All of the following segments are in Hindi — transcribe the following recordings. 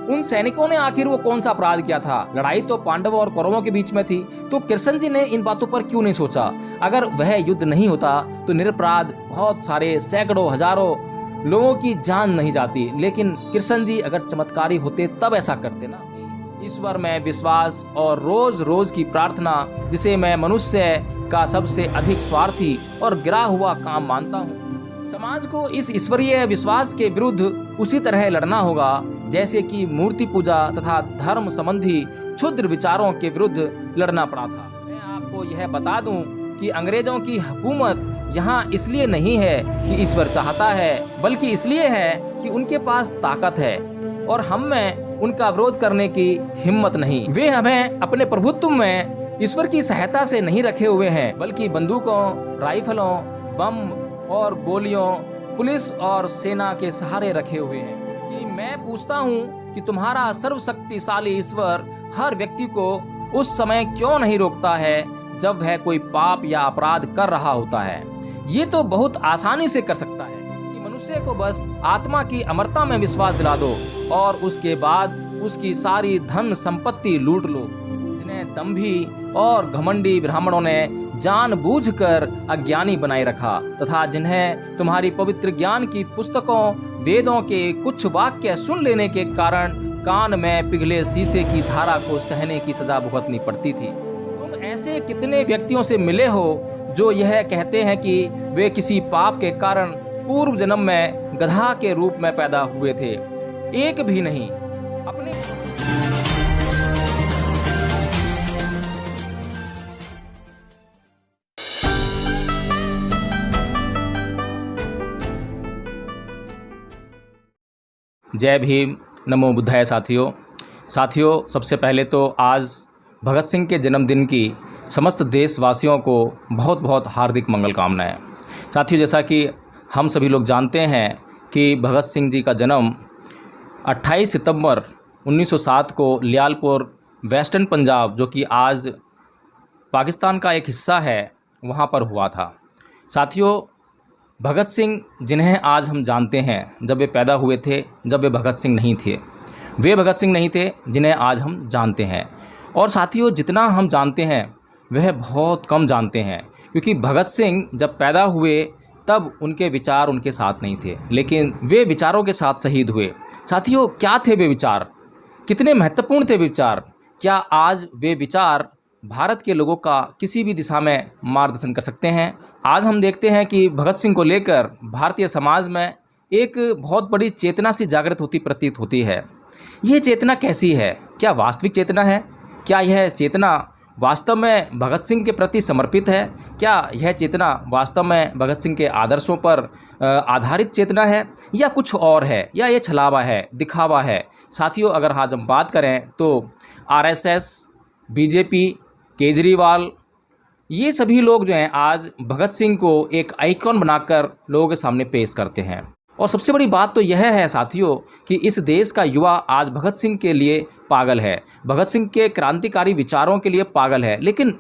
उन सैनिकों ने आखिर वो कौन सा अपराध किया था? लड़ाई तो पांडवों और कौरवों के बीच में थी, तो कृष्ण जी ने इन बातों पर क्यों नहीं सोचा? अगर वह युद्ध नहीं होता तो निरपराध बहुत सारे सैकड़ों हजारों लोगों की जान नहीं जाती। लेकिन कृष्ण जी अगर चमत्कारी होते तब ऐसा करते ना। ईश्वर में विश्वास और रोज रोज की प्रार्थना, जिसे मैं मनुष्य का सबसे अधिक स्वार्थी और गिरा हुआ काम मानता हूँ। समाज को इस ईश्वरीय विश्वास के विरुद्ध उसी तरह लड़ना होगा जैसे कि मूर्ति पूजा तथा धर्म संबंधी क्षुद्र विचारों के विरुद्ध लड़ना पड़ा था। मैं आपको यह बता दूं कि अंग्रेजों की हुकूमत यहाँ इसलिए नहीं है कि ईश्वर चाहता है, बल्कि इसलिए है कि उनके पास ताकत है और हम में उनका विरोध करने की हिम्मत नहीं। वे हमें अपने प्रभुत्व में ईश्वर की सहायता से नहीं रखे हुए हैं, बल्कि बंदूकों, राइफलों, बम और गोलियों, पुलिस और सेना के सहारे रखे हुए हैं। कि मैं पूछता हूँ कि तुम्हारा सर्वशक्तिशाली ईश्वर हर व्यक्ति को उस समय क्यों नहीं रोकता है जब वह कोई पाप या अपराध कर रहा होता है? ये तो बहुत आसानी से कर सकता है कि मनुष्य को बस आत्मा की अमरता में विश्वास दिला दो और उसके बाद उसकी सारी धन संपत्ति लूट लो। जिन्हें दंभी और घमंडी ब्राह्मणों ने जानबूझकर अज्ञानी बनाए रखा तथा जिन्हें तुम्हारी पवित्र ज्ञान की पुस्तकों, वेदों के कुछ वाक्य सुन लेने के कारण कान में पिघले शीशे की धारा को सहने की सजा भुगतनी पड़ती थी। तुम ऐसे कितने व्यक्तियों से मिले हो जो यह कहते हैं कि वे किसी पाप के कारण पूर्व जन्म में गधा के रूप में पैदा हुए थे? एक भी नहीं। अपने जय भीम, नमो बुद्धाय। साथियों, सबसे पहले तो आज भगत सिंह के जन्मदिन की समस्त देशवासियों को बहुत बहुत हार्दिक मंगल कामनाएं। साथियों, जैसा कि हम सभी लोग जानते हैं कि भगत सिंह जी का जन्म 28 सितंबर 1907 को लियालपुर, वेस्टर्न पंजाब, जो कि आज पाकिस्तान का एक हिस्सा है, वहाँ पर हुआ था। साथियों, भगत सिंह जिन्हें आज हम जानते हैं, जब वे पैदा हुए थे, जब वे भगत सिंह नहीं थे। वे भगत सिंह नहीं थे जिन्हें आज हम जानते हैं। और साथियों, जितना हम जानते हैं वह बहुत कम जानते हैं, क्योंकि भगत सिंह जब पैदा हुए तब उनके विचार उनके साथ नहीं थे, लेकिन वे विचारों के साथ शहीद हुए। साथियों, क्या थे वे विचार? कितने महत्वपूर्ण थे विचार? क्या आज वे विचार भारत के लोगों का किसी भी दिशा में मार्गदर्शन कर सकते हैं? आज हम देखते हैं कि भगत सिंह को लेकर भारतीय समाज में एक बहुत बड़ी चेतना सी जागृत होती प्रतीत होती है। ये चेतना कैसी है? क्या वास्तविक चेतना है? क्या यह चेतना वास्तव में भगत सिंह के प्रति समर्पित है? क्या यह चेतना वास्तव में भगत सिंह के आदर्शों पर आधारित चेतना है, या कुछ और है, या ये छलावा है, दिखावा है? साथियों, अगर आज हम बात करें तो आरएसएस, बीजेपी, केजरीवाल, ये सभी लोग जो हैं आज भगत सिंह को एक आइकॉन बनाकर लोगों के सामने पेश करते हैं। और सबसे बड़ी बात तो यह है साथियों कि इस देश का युवा आज भगत सिंह के लिए पागल है, भगत सिंह के क्रांतिकारी विचारों के लिए पागल है। लेकिन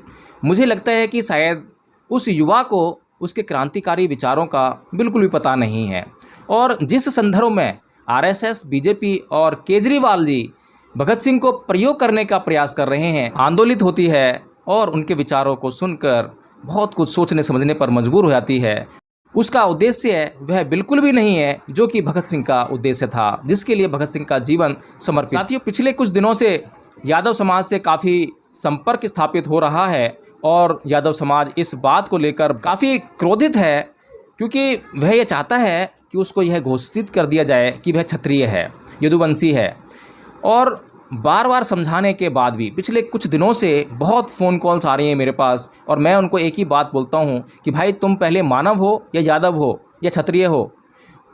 मुझे लगता है कि शायद उस युवा को उसके क्रांतिकारी विचारों का बिल्कुल भी पता नहीं है। और जिस संदर्भ में आरएसएस, बीजेपी और केजरीवाल जी भगत सिंह को प्रयोग करने का प्रयास कर रहे हैं, आंदोलित होती है और उनके विचारों को सुनकर बहुत कुछ सोचने समझने पर मजबूर हो जाती है। उसका उद्देश्य वह बिल्कुल भी नहीं है जो कि भगत सिंह का उद्देश्य था, जिसके लिए भगत सिंह का जीवन समर्पित। साथियों, पिछले कुछ दिनों से यादव समाज से काफ़ी संपर्क स्थापित हो रहा है और यादव समाज इस बात को लेकर काफ़ी क्रोधित है, क्योंकि वह ये चाहता है कि उसको यह घोषित कर दिया जाए कि वह क्षत्रिय है, यदुवंशी है। और बार बार समझाने के बाद भी पिछले कुछ दिनों से बहुत फ़ोन कॉल्स आ रही हैं मेरे पास, और मैं उनको एक ही बात बोलता हूं कि भाई, तुम पहले मानव हो या यादव हो या क्षत्रिय हो?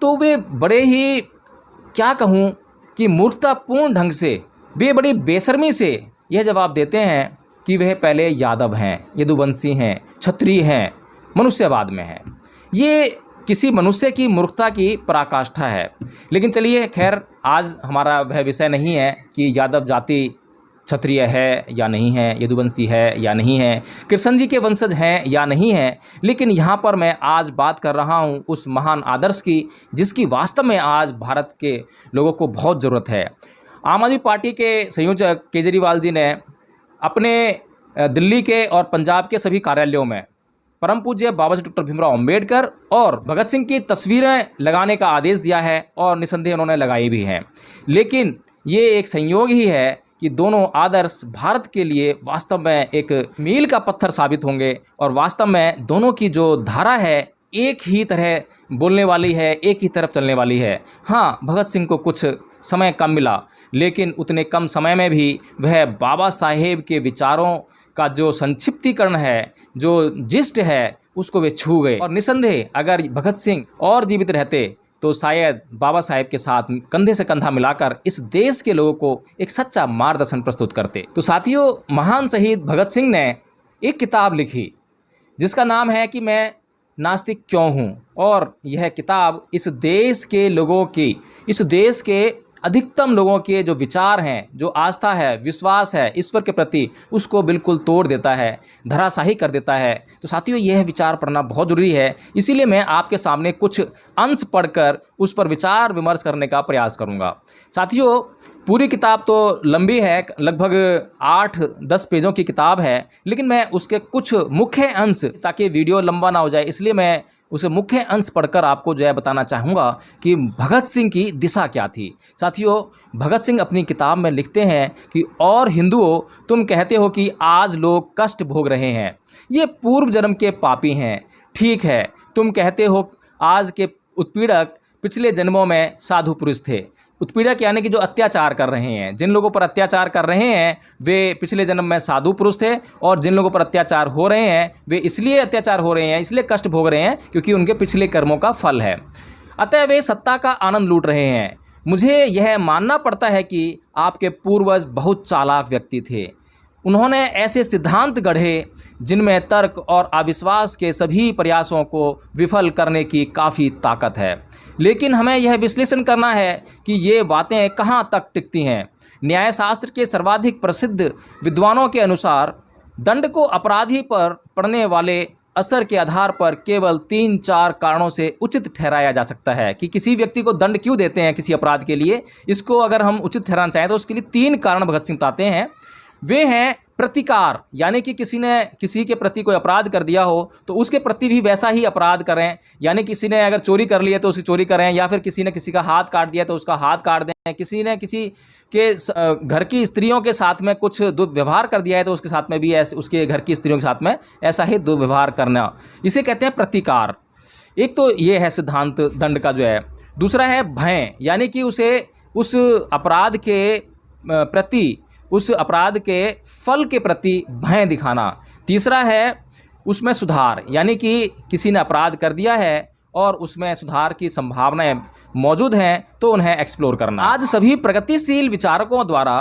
तो वे बड़े ही, क्या कहूं, कि मूर्खतापूर्ण ढंग से, वे बड़ी बेशर्मी से यह जवाब देते हैं कि वह पहले यादव हैं, यदुवंशी हैं, क्षत्रिय हैं, मनुष्यवाद में हैं। ये किसी मनुष्य की मूर्खता की पराकाष्ठा है। लेकिन चलिए, खैर, आज हमारा वह विषय नहीं है कि यादव जाति क्षत्रिय है या नहीं है, यदुवंशी है या नहीं है, कृष्ण जी के वंशज हैं या नहीं है। लेकिन यहाँ पर मैं आज बात कर रहा हूँ उस महान आदर्श की, जिसकी वास्तव में आज भारत के लोगों को बहुत ज़रूरत है। आम आदमी पार्टी के संयोजक केजरीवाल जी ने अपने दिल्ली के और पंजाब के सभी कार्यालयों में परम पूज्य बाबा साहब डॉक्टर भीमराव अंबेडकर और भगत सिंह की तस्वीरें लगाने का आदेश दिया है और निसंदेह उन्होंने लगाई भी हैं। लेकिन ये एक संयोग ही है कि दोनों आदर्श भारत के लिए वास्तव में एक मील का पत्थर साबित होंगे और वास्तव में दोनों की जो धारा है एक ही तरह बोलने वाली है, एक ही तरफ चलने वाली है। हाँ, भगत सिंह को कुछ समय कम मिला, लेकिन उतने कम समय में भी वह बाबा साहेब के विचारों का जो संक्षिप्तीकरण है, जो जिस्ट है, उसको वे छू गए। और निसंदेह अगर भगत सिंह और जीवित रहते तो शायद बाबा साहेब के साथ कंधे से कंधा मिलाकर इस देश के लोगों को एक सच्चा मार्गदर्शन प्रस्तुत करते। तो साथियों, महान शहीद भगत सिंह ने एक किताब लिखी जिसका नाम है कि मैं नास्तिक क्यों हूँ, और यह किताब इस देश के लोगों की, इस देश के अधिकतम लोगों के जो विचार हैं, जो आस्था है, विश्वास है ईश्वर के प्रति, उसको बिल्कुल तोड़ देता है, धराशाही कर देता है। तो साथियों, यह विचार पढ़ना बहुत ज़रूरी है। इसीलिए मैं आपके सामने कुछ अंश पढ़कर उस पर विचार विमर्श करने का प्रयास करूँगा। साथियों, पूरी किताब तो लंबी है, लगभग 8-10 पेजों की किताब है, लेकिन मैं उसके कुछ मुख्य अंश, ताकि वीडियो लंबा ना हो जाए, इसलिए मैं उसे मुख्य अंश पढ़कर आपको जो है बताना चाहूँगा कि भगत सिंह की दिशा क्या थी। साथियों, भगत सिंह अपनी किताब में लिखते हैं कि और हिंदुओं, तुम कहते हो कि आज लोग कष्ट भोग रहे हैं, ये पूर्व जन्म के पापी हैं। ठीक है, तुम कहते हो आज के उत्पीड़क पिछले जन्मों में साधु पुरुष थे। उत्पीड़क यानी कि जो अत्याचार कर रहे हैं, जिन लोगों पर अत्याचार कर रहे हैं वे पिछले जन्म में साधु पुरुष थे, और जिन लोगों पर अत्याचार हो रहे हैं वे इसलिए अत्याचार हो रहे हैं, इसलिए कष्ट भोग रहे हैं क्योंकि उनके पिछले कर्मों का फल है। अतः वे सत्ता का आनंद लूट रहे हैं। मुझे यह मानना पड़ता है कि आपके पूर्वज बहुत चालाक व्यक्ति थे। उन्होंने ऐसे सिद्धांत गढ़े जिनमें तर्क और अविश्वास के सभी प्रयासों को विफल करने की काफ़ी ताकत है। लेकिन हमें यह विश्लेषण करना है कि ये बातें कहाँ तक टिकती हैं। न्यायशास्त्र के सर्वाधिक प्रसिद्ध विद्वानों के अनुसार दंड को अपराधी पर पड़ने वाले असर के आधार पर केवल 3-4 कारणों से उचित ठहराया जा सकता है कि किसी व्यक्ति को दंड क्यों देते हैं किसी अपराध के लिए। इसको अगर हम उचित ठहराना चाहें तो उसके लिए 3 कारण भगत सिंह बताते हैं। वे हैं प्रतिकार, यानी कि किसी ने किसी के प्रति कोई अपराध कर दिया हो तो उसके प्रति भी वैसा ही अपराध करें। यानी किसी ने अगर चोरी कर ली है तो उसकी चोरी करें, या फिर किसी ने किसी का हाथ काट दिया तो उसका हाथ काट दें, किसी ने किसी के घर की स्त्रियों के साथ में कुछ दुर्व्यवहार कर दिया है तो उसके साथ में भी ऐसे, उसके घर की स्त्रियों के साथ में ऐसा ही दुर्व्यवहार करना, इसे कहते हैं प्रतिकार। एक तो ये है सिद्धांत दंड का जो है। दूसरा है भय, यानी कि उसे उस अपराध के प्रति, उस अपराध के फल के प्रति भय दिखाना। तीसरा है उसमें सुधार, यानी कि किसी ने अपराध कर दिया है और उसमें सुधार की संभावनाएं मौजूद हैं तो उन्हें एक्सप्लोर करना। आज सभी प्रगतिशील विचारकों द्वारा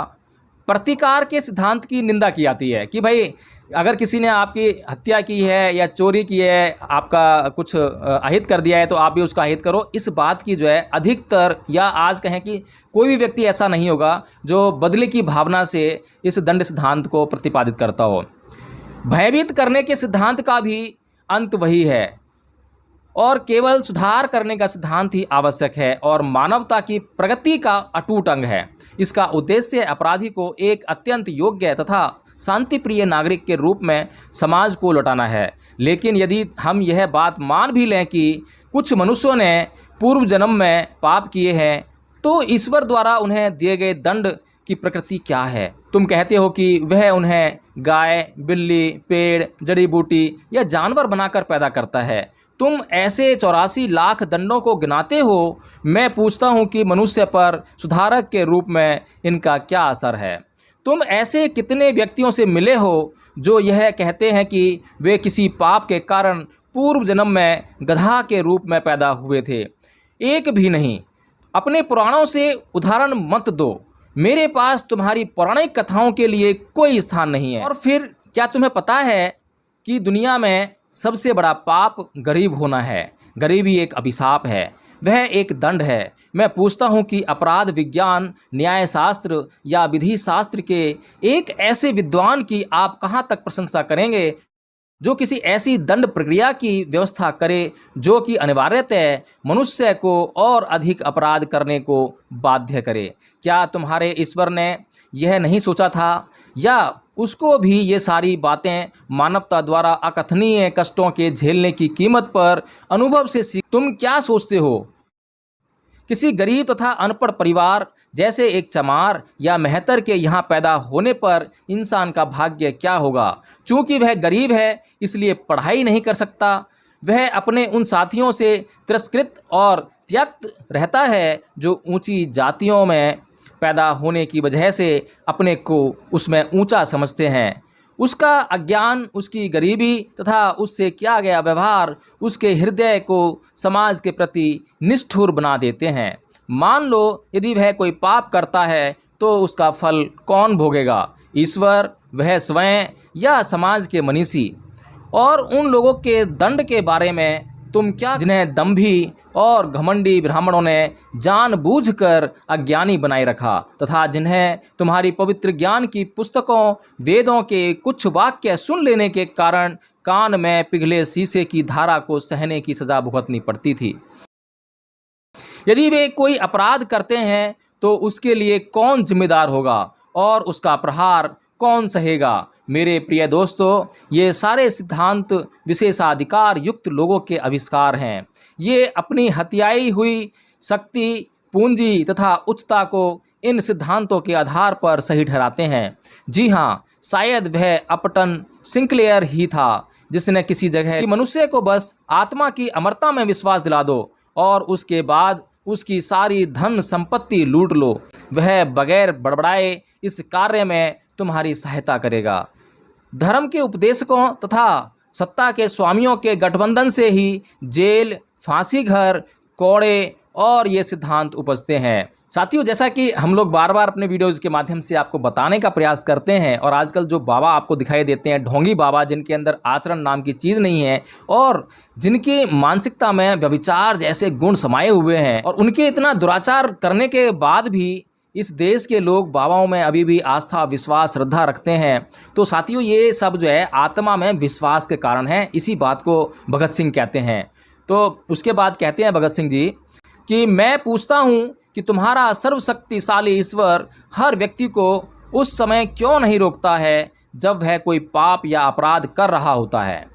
प्रतिकार के सिद्धांत की निंदा की जाती है कि भाई अगर किसी ने आपकी हत्या की है या चोरी की है, आपका कुछ अहित कर दिया है तो आप भी उसका अहित करो। इस बात की जो है अधिकतर, या आज कहें कि कोई भी व्यक्ति ऐसा नहीं होगा जो बदले की भावना से इस दंड सिद्धांत को प्रतिपादित करता हो। भयभीत करने के सिद्धांत का भी अंत वही है और केवल सुधार करने का सिद्धांत ही आवश्यक है और मानवता की प्रगति का अटूट अंग है। इसका उद्देश्य अपराधी को एक अत्यंत योग्य तथा शांतिप्रिय नागरिक के रूप में समाज को लौटाना है। लेकिन यदि हम यह बात मान भी लें कि कुछ मनुष्यों ने पूर्व जन्म में पाप किए हैं तो ईश्वर द्वारा उन्हें दिए गए दंड की प्रकृति क्या है? तुम कहते हो कि वह उन्हें गाय, बिल्ली, पेड़, जड़ी बूटी या जानवर बनाकर पैदा करता है। तुम ऐसे 84 लाख दंडों को गिनाते हो। मैं पूछता हूँ कि मनुष्य पर सुधारक के रूप में इनका क्या असर है? तुम ऐसे कितने व्यक्तियों से मिले हो जो यह कहते हैं कि वे किसी पाप के कारण पूर्व जन्म में गधा के रूप में पैदा हुए थे? एक भी नहीं। अपने पुराणों से उदाहरण मत दो। मेरे पास तुम्हारी पौराणिक कथाओं के लिए कोई स्थान नहीं है। और फिर क्या तुम्हें पता है कि दुनिया में सबसे बड़ा पाप गरीब होना है? गरीबी एक अभिशाप है, वह एक दंड है। मैं पूछता हूँ कि अपराध विज्ञान, न्यायशास्त्र या विधि शास्त्र के एक ऐसे विद्वान की आप कहाँ तक प्रशंसा करेंगे जो किसी ऐसी दंड प्रक्रिया की व्यवस्था करे जो कि अनिवार्यतः मनुष्य को और अधिक अपराध करने को बाध्य करे। क्या तुम्हारे ईश्वर ने यह नहीं सोचा था, या उसको भी ये सारी बातें मानवता द्वारा अकथनीय कष्टों के झेलने की कीमत पर अनुभव से सीख? तुम क्या सोचते हो? किसी गरीब तथा अनपढ़ परिवार जैसे एक चमार या मेहतर के यहाँ पैदा होने पर इंसान का भाग्य क्या होगा? चूँकि वह गरीब है इसलिए पढ़ाई नहीं कर सकता, वह अपने उन साथियों से तिरस्कृत और त्यक्त रहता है जो ऊंची जातियों में पैदा होने की वजह से अपने को उसमें ऊंचा समझते हैं। उसका अज्ञान, उसकी गरीबी तथा उससे किया गया व्यवहार उसके हृदय को समाज के प्रति निष्ठुर बना देते हैं। मान लो यदि वह कोई पाप करता है तो उसका फल कौन भोगेगा? ईश्वर, वह स्वयं, या समाज के मनीषी? और उन लोगों के दंड के बारे में तुम क्या, जिन्हें दंभी और घमंडी ब्राह्मणों ने जानबूझकर अज्ञानी बनाए रखा तथा जिन्हें तुम्हारी पवित्र ज्ञान की पुस्तकों, वेदों के कुछ वाक्य सुन लेने के कारण कान में पिघले शीशे की धारा को सहने की सजा भुगतनी पड़ती थी। यदि वे कोई अपराध करते हैं तो उसके लिए कौन जिम्मेदार होगा और उसका प्रहार कौन सहेगा? मेरे प्रिय दोस्तों, ये सारे सिद्धांत विशेषाधिकार युक्त लोगों के आविष्कार हैं। ये अपनी हथियाई हुई शक्ति, पूंजी तथा उच्चता को इन सिद्धांतों के आधार पर सही ठहराते हैं। जी हाँ, शायद वह अपटन सिंक्लेयर ही था जिसने किसी जगह कि मनुष्य को बस आत्मा की अमरता में विश्वास दिला दो और उसके बाद उसकी सारी धन संपत्ति लूट लो। वह बगैर बड़बड़ाए इस कार्य में तुम्हारी सहायता करेगा। धर्म के उपदेशकों तथा सत्ता के स्वामियों के गठबंधन से ही जेल, फांसी घर, कोड़े और ये सिद्धांत उपजते हैं। साथियों, जैसा कि हम लोग बार बार अपने वीडियोज़ के माध्यम से आपको बताने का प्रयास करते हैं, और आजकल जो बाबा आपको दिखाई देते हैं, ढोंगी बाबा, जिनके अंदर आचरण नाम की चीज़ नहीं है और जिनकी मानसिकता में व्यभिचार जैसे गुण समाये हुए हैं, और उनके इतना दुराचार करने के बाद भी इस देश के लोग बाबाओं में अभी भी आस्था, विश्वास, श्रद्धा रखते हैं। तो साथियों, ये सब जो है आत्मा में विश्वास के कारण है। इसी बात को भगत सिंह कहते हैं। तो उसके बाद कहते हैं भगत सिंह जी कि मैं पूछता हूँ कि तुम्हारा सर्वशक्तिशाली ईश्वर हर व्यक्ति को उस समय क्यों नहीं रोकता है जब वह कोई पाप या अपराध कर रहा होता है?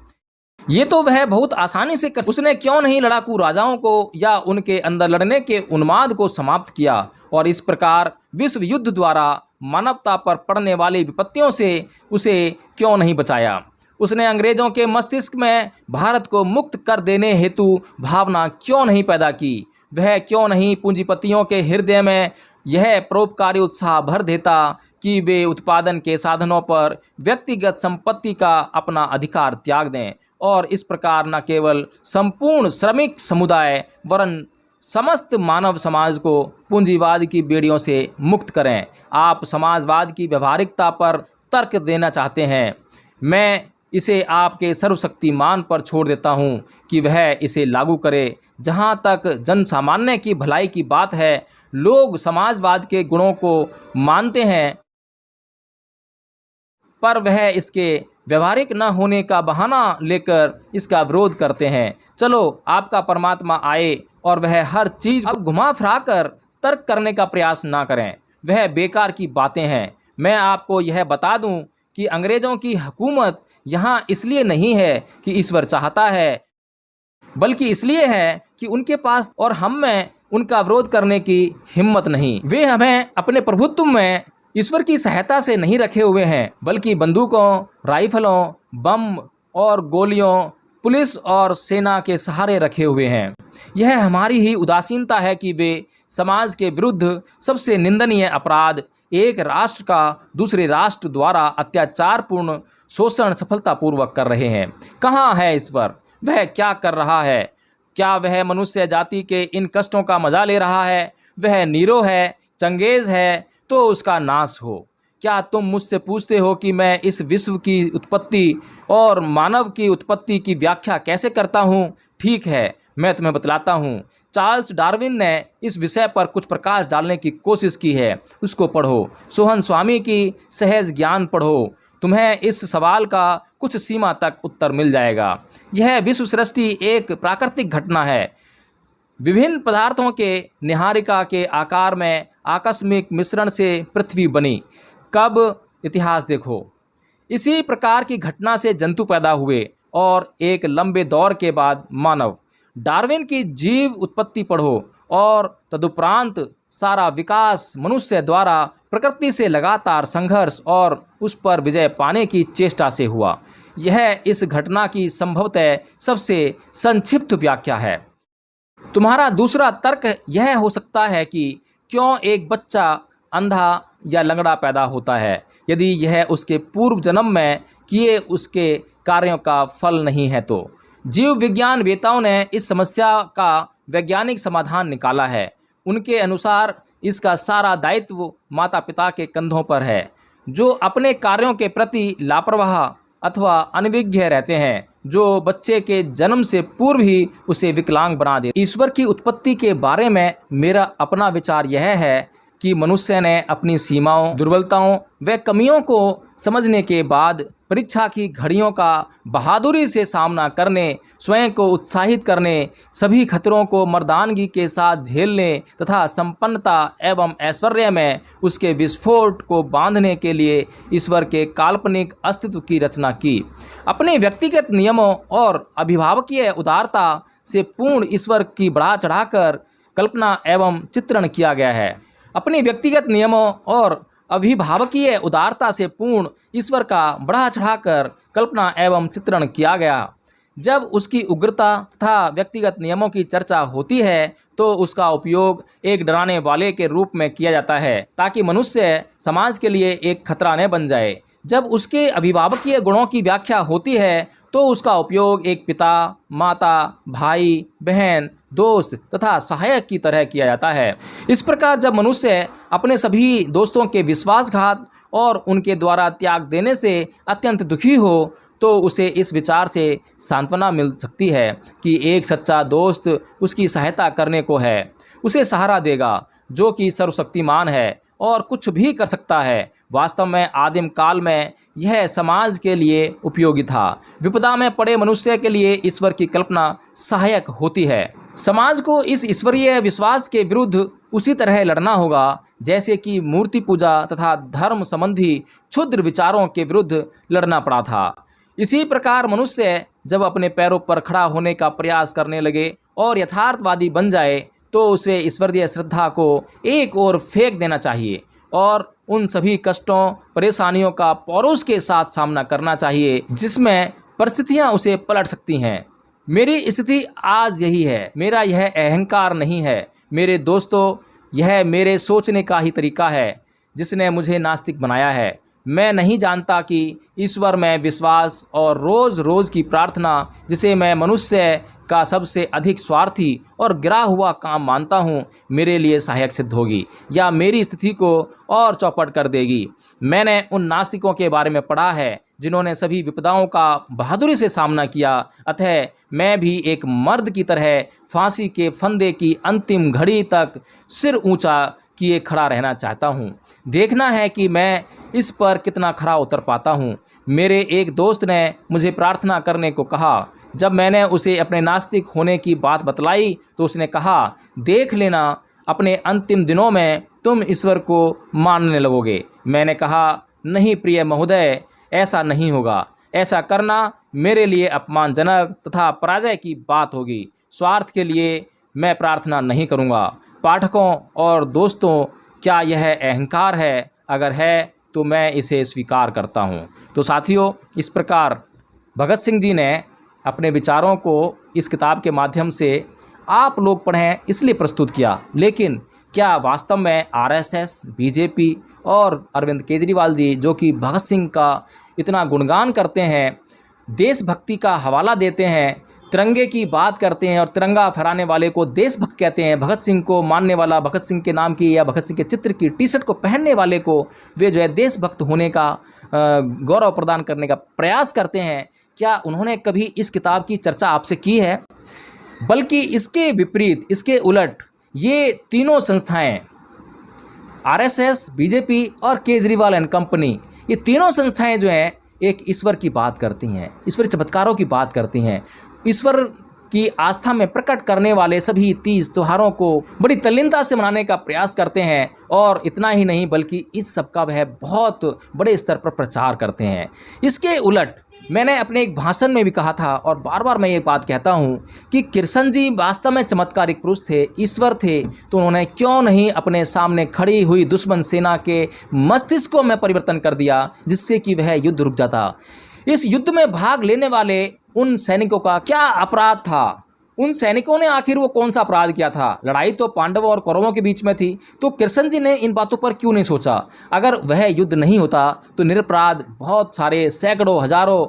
ये तो वह बहुत आसानी से उसने क्यों नहीं लड़ाकू राजाओं को या उनके अंदर लड़ने के उन्माद को समाप्त किया, और इस प्रकार विश्व युद्ध द्वारा मानवता पर पड़ने वाली विपत्तियों से उसे क्यों नहीं बचाया? उसने अंग्रेजों के मस्तिष्क में भारत को मुक्त कर देने हेतु भावना क्यों नहीं पैदा की? वह क्यों नहीं पूंजीपतियों के हृदय में यह परोपकारी उत्साह भर देता कि वे उत्पादन के साधनों पर व्यक्तिगत संपत्ति का अपना अधिकार त्याग दें और इस प्रकार न केवल संपूर्ण श्रमिक समुदाय वरन समस्त मानव समाज को पूंजीवाद की बेड़ियों से मुक्त करें? आप समाजवाद की व्यवहारिकता पर तर्क देना चाहते हैं। मैं इसे आपके सर्वशक्तिमान पर छोड़ देता हूं कि वह इसे लागू करे। जहां तक जन सामान्य की भलाई की बात है, लोग समाजवाद के गुणों को मानते हैं, पर वह इसके व्यवहारिक न होने का बहाना लेकर इसका विरोध करते हैं। चलो, आपका परमात्मा आए और वह हर चीज़ अब घुमा फिरा कर तर्क करने का प्रयास ना करें। वह बेकार की बातें हैं। मैं आपको यह बता दूं कि अंग्रेज़ों की हुकूमत यहाँ इसलिए नहीं है कि ईश्वर चाहता है, बल्कि इसलिए है कि उनके पास और हम में उनका विरोध करने की हिम्मत नहीं। वे हमें अपने प्रभुत्व में ईश्वर की सहायता से नहीं रखे हुए हैं, बल्कि बंदूकों, राइफलों, बम और गोलियों, पुलिस और सेना के सहारे रखे हुए हैं। यह हमारी ही उदासीनता है कि वे समाज के विरुद्ध सबसे निंदनीय अपराध, एक राष्ट्र का दूसरे राष्ट्र द्वारा अत्याचारपूर्ण शोषण सफलतापूर्वक कर रहे हैं। कहाँ है ईश्वर? वह क्या कर रहा है? क्या वह मनुष्य जाति के इन कष्टों का मजा ले रहा है? वह नीरो है, चंगेज है, तो उसका नाश हो। क्या तुम मुझसे पूछते हो कि मैं इस विश्व की उत्पत्ति और मानव की उत्पत्ति की व्याख्या कैसे करता हूँ? ठीक है, मैं तुम्हें बतलाता हूँ। चार्ल्स डार्विन ने इस विषय पर कुछ प्रकाश डालने की कोशिश की है, उसको पढ़ो। सोहन स्वामी की सहज ज्ञान पढ़ो। तुम्हें इस सवाल का कुछ सीमा तक उत्तर मिल जाएगा। यह विश्व सृष्टि एक प्राकृतिक घटना है। विभिन्न पदार्थों के निहारिका के आकार में आकस्मिक मिश्रण से पृथ्वी बनी। कब? इतिहास देखो। इसी प्रकार की घटना से जंतु पैदा हुए और एक लंबे दौर के बाद मानव। डार्विन की जीव उत्पत्ति पढ़ो और तदुपरांत सारा विकास मनुष्य द्वारा प्रकृति से लगातार संघर्ष और उस पर विजय पाने की चेष्टा से हुआ। यह इस घटना की संभवतः सबसे संक्षिप्त व्याख्या है। तुम्हारा दूसरा तर्क यह हो सकता है कि क्यों एक बच्चा अंधा या लंगड़ा पैदा होता है, यदि यह उसके पूर्व जन्म में किए उसके कार्यों का फल नहीं है तो। जीव विज्ञान वेताओं ने इस समस्या का वैज्ञानिक समाधान निकाला है। उनके अनुसार इसका सारा दायित्व माता पिता के कंधों पर है, जो अपने कार्यों के प्रति लापरवाह अथवा अनभिज्ञ रहते हैं, जो बच्चे के जन्म से पूर्व ही उसे विकलांग बना दे। ईश्वर की उत्पत्ति के बारे में मेरा अपना विचार यह है कि मनुष्य ने अपनी सीमाओं, दुर्बलताओं व कमियों को समझने के बाद परीक्षा की घड़ियों का बहादुरी से सामना करने, स्वयं को उत्साहित करने, सभी खतरों को मर्दानगी के साथ झेलने तथा संपन्नता एवं ऐश्वर्य में उसके विस्फोट को बांधने के लिए ईश्वर के काल्पनिक अस्तित्व की रचना की। अपने व्यक्तिगत नियमों और अभिभावकीय उदारता से पूर्ण ईश्वर की बढ़ा चढ़ाकर कल्पना एवं चित्रण किया गया है। अपने व्यक्तिगत नियमों और अभिभावकीय उदारता से पूर्ण ईश्वर का बढ़ा चढ़ाकर कल्पना एवं चित्रण किया गया। जब उसकी उग्रता तथा व्यक्तिगत नियमों की चर्चा होती है तो उसका उपयोग एक डराने वाले के रूप में किया जाता है, ताकि मनुष्य समाज के लिए एक खतरा न बन जाए। जब उसके अभिभावकीय गुणों की व्याख्या होती है तो उसका उपयोग एक पिता, माता, भाई, बहन, दोस्त तथा सहायक की तरह किया जाता है। इस प्रकार जब मनुष्य अपने सभी दोस्तों के विश्वासघात और उनके द्वारा त्याग देने से अत्यंत दुखी हो तो उसे इस विचार से सांत्वना मिल सकती है कि एक सच्चा दोस्त उसकी सहायता करने को है, उसे सहारा देगा, जो कि सर्वशक्तिमान है और कुछ भी कर सकता है। वास्तव में आदिम काल में यह समाज के लिए उपयोगी था। विपदा में पड़े मनुष्य के लिए ईश्वर की कल्पना सहायक होती है। समाज को इस ईश्वरीय विश्वास के विरुद्ध उसी तरह लड़ना होगा जैसे कि मूर्ति पूजा तथा धर्म संबंधी क्षुद्र विचारों के विरुद्ध लड़ना पड़ा था। इसी प्रकार मनुष्य जब अपने पैरों पर खड़ा होने का प्रयास करने लगे और यथार्थवादी बन जाए तो उसे ईश्वरीय श्रद्धा को एक ओर फेंक देना चाहिए और उन सभी कष्टों, परेशानियों का पौरुष के साथ सामना करना चाहिए जिसमें परिस्थितियां उसे पलट सकती हैं। मेरी स्थिति आज यही है। मेरा यह अहंकार नहीं है मेरे दोस्तों, यह मेरे सोचने का ही तरीका है जिसने मुझे नास्तिक बनाया है। मैं नहीं जानता कि ईश्वर में विश्वास और रोज़ रोज़ की प्रार्थना, जिसे मैं मनुष्य का सबसे अधिक स्वार्थी और गिरा हुआ काम मानता हूँ, मेरे लिए सहायक सिद्ध होगी या मेरी स्थिति को और चौपट कर देगी। मैंने उन नास्तिकों के बारे में पढ़ा है जिन्होंने सभी विपदाओं का बहादुरी से सामना किया। अतः मैं भी एक मर्द की तरह फांसी के फंदे की अंतिम घड़ी तक सिर ऊंचा किए खड़ा रहना चाहता हूँ। देखना है कि मैं इस पर कितना खरा उतर पाता हूँ। मेरे एक दोस्त ने मुझे प्रार्थना करने को कहा। जब मैंने उसे अपने नास्तिक होने की बात बतलाई तो उसने कहा, देख लेना अपने अंतिम दिनों में तुम ईश्वर को मानने लगोगे। मैंने कहा, नहीं प्रिय महोदय, ऐसा नहीं होगा। ऐसा करना मेरे लिए अपमानजनक तथा पराजय की बात होगी। स्वार्थ के लिए मैं प्रार्थना नहीं करूँगा। पाठकों और दोस्तों, क्या यह अहंकार है? अगर है तो मैं इसे स्वीकार करता हूँ। तो साथियों, इस प्रकार भगत सिंह जी ने अपने विचारों को इस किताब के माध्यम से आप लोग पढ़ें इसलिए प्रस्तुत किया। लेकिन क्या वास्तव में आरएसएस, बीजेपी और अरविंद केजरीवाल जी, जो कि भगत सिंह का इतना गुणगान करते हैं, देशभक्ति का हवाला देते हैं, तिरंगे की बात करते हैं और तिरंगा फहराने वाले को देशभक्त कहते हैं, भगत सिंह को मानने वाला, भगत सिंह के नाम की या भगत सिंह के चित्र की टी शर्ट को पहनने वाले को वे जो है देशभक्त होने का गौरव प्रदान करने का प्रयास करते हैं, क्या उन्होंने कभी इस किताब की चर्चा आपसे की है? बल्कि इसके विपरीत, इसके उलट, ये तीनों संस्थाएं आरएसएस, बीजेपी और केजरीवाल एंड कंपनी, ये तीनों संस्थाएं जो हैं एक ईश्वर की बात करती हैं, ईश्वरी चमत्कारों की बात करती हैं, ईश्वर की आस्था में प्रकट करने वाले सभी तीज त्योहारों को बड़ी तल्लीनता से मनाने का प्रयास करते हैं। और इतना ही नहीं बल्कि इस सब का वह बहुत बड़े स्तर पर प्रचार करते हैं। इसके उलट मैंने अपने एक भाषण में भी कहा था और बार बार मैं ये बात कहता हूँ कि कृष्ण जी वास्तव में चमत्कारिक पुरुष थे, ईश्वर थे, तो उन्होंने क्यों नहीं अपने सामने खड़ी हुई दुश्मन सेना के मस्तिष्कों में परिवर्तन कर दिया, जिससे कि वह युद्ध रुक जाता। इस युद्ध में भाग लेने वाले उन सैनिकों का क्या अपराध था? उन सैनिकों ने आखिर वो कौन सा अपराध किया था? लड़ाई तो पांडवों और कौरवों के बीच में थी, तो कृष्ण जी ने इन बातों पर क्यों नहीं सोचा? अगर वह युद्ध नहीं होता तो निरपराध बहुत सारे सैकड़ों हजारों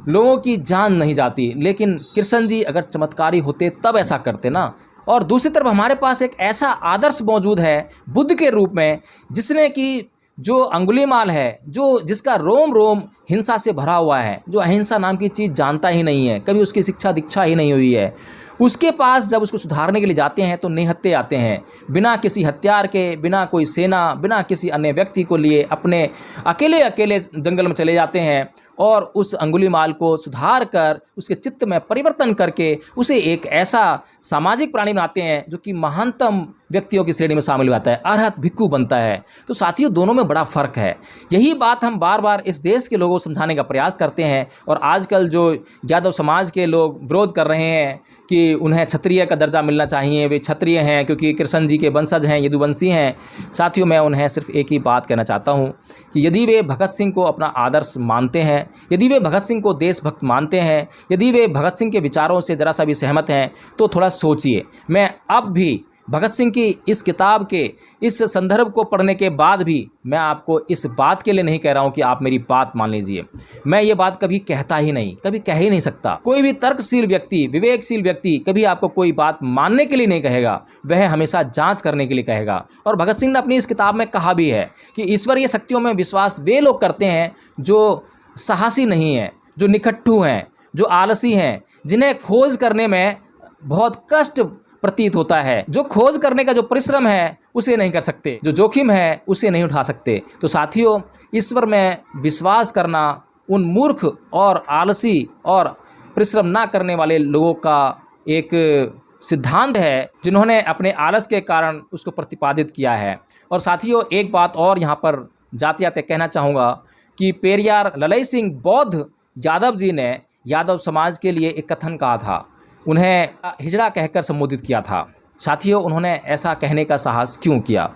लोगों की जान नहीं जाती। लेकिन कृष्ण जी अगर चमत्कारी होते तब ऐसा करते ना। और दूसरी तरफ हमारे पास एक ऐसा आदर्श मौजूद है बुद्ध के रूप में, जिसने कि जो अंगुलीमाल है, जो जिसका रोम रोम हिंसा से भरा हुआ है, जो अहिंसा नाम की चीज़ जानता ही नहीं है, कभी उसकी शिक्षा दीक्षा ही नहीं हुई है, उसके पास जब उसको सुधारने के लिए जाते हैं तो निहत्थे आते हैं, बिना किसी हथियार के, बिना कोई सेना, बिना किसी अन्य व्यक्ति को लिए अपने अकेले अकेले जंगल में चले जाते हैं और उस अंगुलीमाल को सुधार कर उसके चित्त में परिवर्तन करके उसे एक ऐसा सामाजिक प्राणी बनाते हैं जो कि महानतम व्यक्तियों की श्रेणी में शामिल होता है, अरहत भिक्खु बनता है। तो साथियों, दोनों में बड़ा फ़र्क है। यही बात हम बार बार इस देश के लोगों को समझाने का प्रयास करते हैं। और आजकल जो यादव समाज के लोग विरोध कर रहे हैं कि उन्हें क्षत्रिय का दर्जा मिलना चाहिए, वे क्षत्रिय हैं क्योंकि कृष्ण जी के वंशज हैं, यदुवंशी हैं। साथियों, मैं उन्हें सिर्फ एक ही बात कहना चाहता हूँ कि यदि वे भगत सिंह को अपना आदर्श मानते हैं, यदि वे भगत सिंह को देशभक्त मानते हैं, यदि वे भगत सिंह के विचारों से ज़रा सा भी सहमत हैं, तो थोड़ा सोचिए। मैं अब भी भगत सिंह की इस किताब के इस संदर्भ को पढ़ने के बाद भी मैं आपको इस बात के लिए नहीं कह रहा हूं कि आप मेरी बात मान लीजिए। मैं ये बात कभी कहता ही नहीं, कभी कह ही नहीं सकता। कोई भी तर्कशील व्यक्ति, विवेकशील व्यक्ति कभी आपको कोई बात मानने के लिए नहीं कहेगा, वह हमेशा जांच करने के लिए कहेगा। और भगत सिंह ने अपनी इस किताब में कहा भी है कि ईश्वरीय शक्तियों में विश्वास वे लोग करते हैं जो साहसी नहीं हैं, जो निकट्ठू हैं, जो आलसी हैं, जिन्हें खोज करने में बहुत कष्ट प्रतीत होता है, जो खोज करने का जो परिश्रम है उसे नहीं कर सकते, जो जोखिम है उसे नहीं उठा सकते। तो साथियों, ईश्वर में विश्वास करना उन मूर्ख और आलसी और परिश्रम ना करने वाले लोगों का एक सिद्धांत है, जिन्होंने अपने आलस के कारण उसको प्रतिपादित किया है। और साथियों, एक बात और यहाँ पर जाते जाते कहना चाहूँगा कि पेरियार ललई सिंह बौद्ध यादव जी ने यादव समाज के लिए एक कथन कहा था, उन्हें हिजड़ा कहकर संबोधित किया था। साथियों, उन्होंने ऐसा कहने का साहस क्यों किया?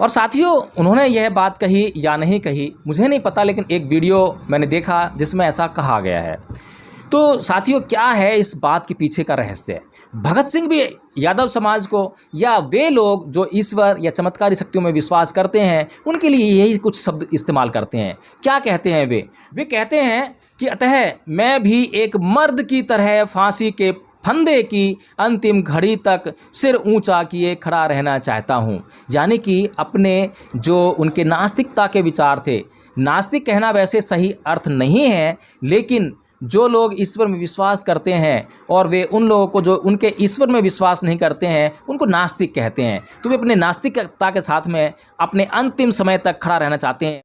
और साथियों, उन्होंने यह बात कही या नहीं कही मुझे नहीं पता, लेकिन एक वीडियो मैंने देखा जिसमें ऐसा कहा गया है। तो साथियों, क्या है इस बात के पीछे का रहस्य? भगत सिंह भी यादव समाज को, या वे लोग जो ईश्वर या चमत्कारी शक्तियों में विश्वास करते हैं, उनके लिए यही कुछ शब्द इस्तेमाल करते हैं। क्या कहते हैं वे कहते हैं कि अतः मैं भी एक मर्द की तरह फांसी के फंदे की अंतिम घड़ी तक सिर ऊंचा किए खड़ा रहना चाहता हूं। यानी कि अपने जो उनके नास्तिकता के विचार थे, नास्तिक कहना वैसे सही अर्थ नहीं है, लेकिन जो लोग ईश्वर में विश्वास करते हैं और वे उन लोगों को जो उनके ईश्वर में विश्वास नहीं करते हैं उनको नास्तिक कहते हैं। तो वे अपने नास्तिकता के साथ में अपने अंतिम समय तक खड़ा रहना चाहते हैं,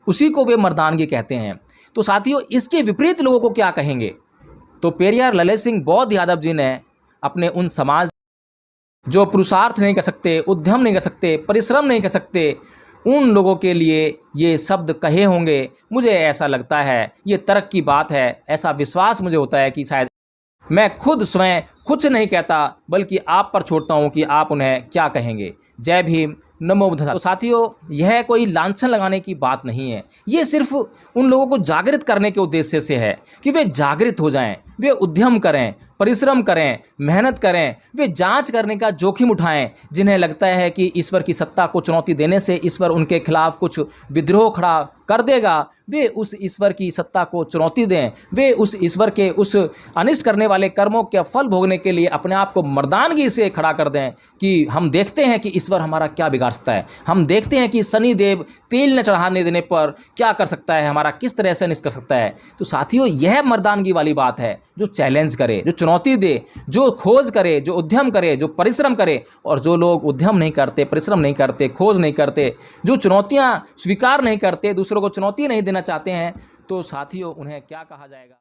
उसी को वे मर्दानगी कहते हैं। तो साथियों, इसके विपरीत लोगों को क्या कहेंगे? तो पेरियार ललई सिंह बौद्ध यादव जी ने अपने उन समाज जो पुरुषार्थ नहीं कर सकते, उद्यम नहीं कर सकते, परिश्रम नहीं कर सकते, उन लोगों के लिए ये शब्द कहे होंगे। मुझे ऐसा लगता है, ये तर्क की बात है, ऐसा विश्वास मुझे होता है कि शायद मैं खुद स्वयं कुछ नहीं कहता, बल्कि आप पर छोड़ता हूँ कि आप उन्हें क्या कहेंगे। जय भीम, नमो बुद्धाय। तो साथियों, यह कोई लांछन लगाने की बात नहीं है, ये सिर्फ उन लोगों को जागृत करने के उद्देश्य से है कि वे जागृत हो जाएं, वे उद्यम करें, परिश्रम करें, मेहनत करें, वे जांच करने का जोखिम उठाएं। जिन्हें लगता है कि ईश्वर की सत्ता को चुनौती देने से ईश्वर उनके खिलाफ कुछ विद्रोह खड़ा कर देगा, वे उस ईश्वर की सत्ता को चुनौती दें, वे उस ईश्वर के उस अनिष्ट करने वाले कर्मों के फल भोगने के लिए अपने आप को मर्दानगी से खड़ा कर दें कि हम देखते हैं कि ईश्वर हमारा क्या बिगाड़ सकता है, हम देखते हैं कि शनि देव तेल न चढ़ाने देने पर क्या कर सकता है, हमारा किस तरह से अनिष्ट कर सकता है। तो साथियों, यह मर्दानगी वाली बात है, जो चैलेंज करे, जो चुनौती दे, जो खोज करे, जो उद्यम करे, जो परिश्रम करे। और जो लोग उद्यम नहीं करते, परिश्रम नहीं करते, खोज नहीं करते, जो चुनौतियां स्वीकार नहीं करते, दूसरों को चुनौती नहीं देना चाहते हैं, तो साथियों उन्हें क्या कहा जाएगा।